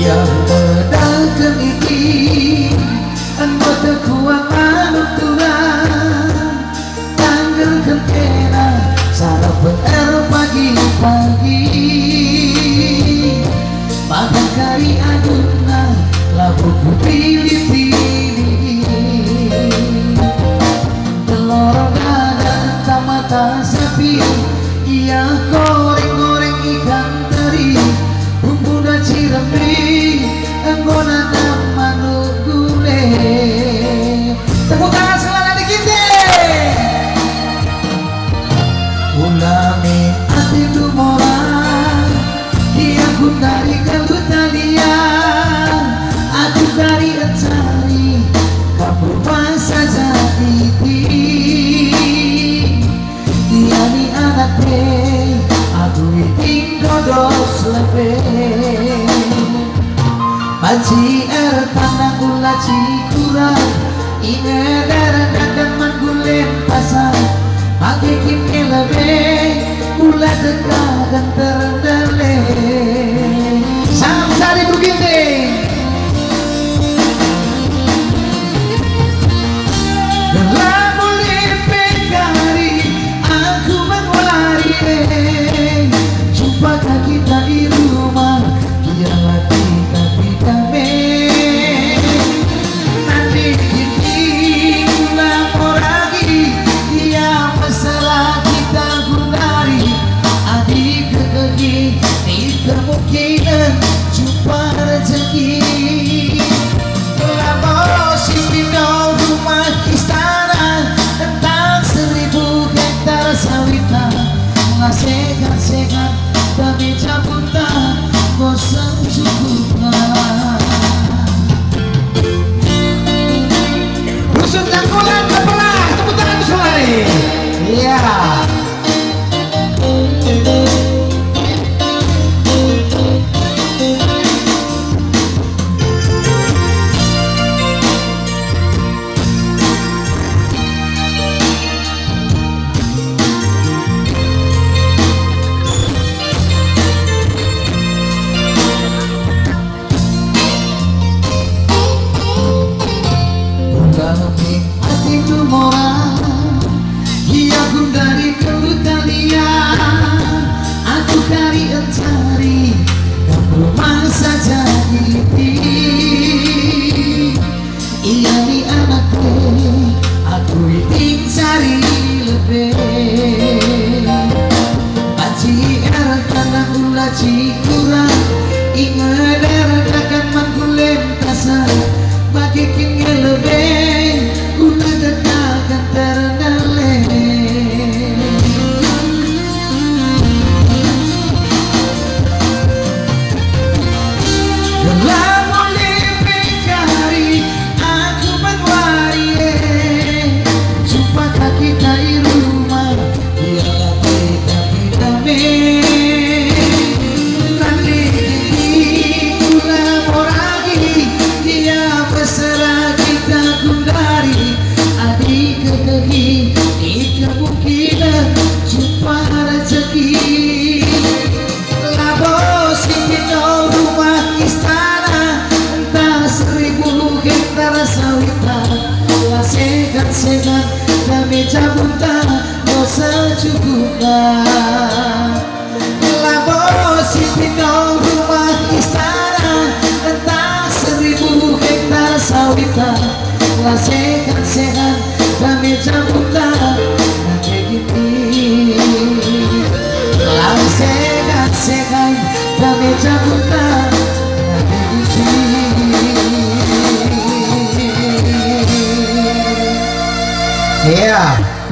yang pedagang iki anggota kuat manuk Tuhan tanggal kentena sarapan pagi-pagi makan kari adunan labu ku pilih-pilih telur dada mata sapi iya goreng-goreng ikan teri bumbu dan ciremai anggona dan manuk gulai. Tepuk tangan selana dikit ulami ati dumorang dia ku dari kaldu talia aku dari encari kapur masa jadi dia ni anak teh aku iting dodos lebih Maji tanah gula cikurang ine darah dagang manggulem pasar pakai kim lebih gula dekat terendale samsari buginting dalam boleh pekari aku menwari jumpa kita di rumah biarlah kita nanti gini ulang lagi dia masalah kita gundari adik kekegi di kemungkinan jumpa rezeki lama si pindah rumah istana tentang 1000 hektar sawita mengasihkan tapi cabutan bosan cukuplah Rusuk dan Kulan terbelah tepuk tangan untuk selari iya cikurang ingat darah dagang manggulem tasar bagi kini lebih guna dekakan terendale dalam boleh pekari aku menwari jumpa kita di rumah biarlah kita segan kami cabutan dosa cukuplah labos pindah rumah istana entah 1000 hektar sawita lah segan kami cabutan nanti gini lah segan kami cabutan nanti gini yeah.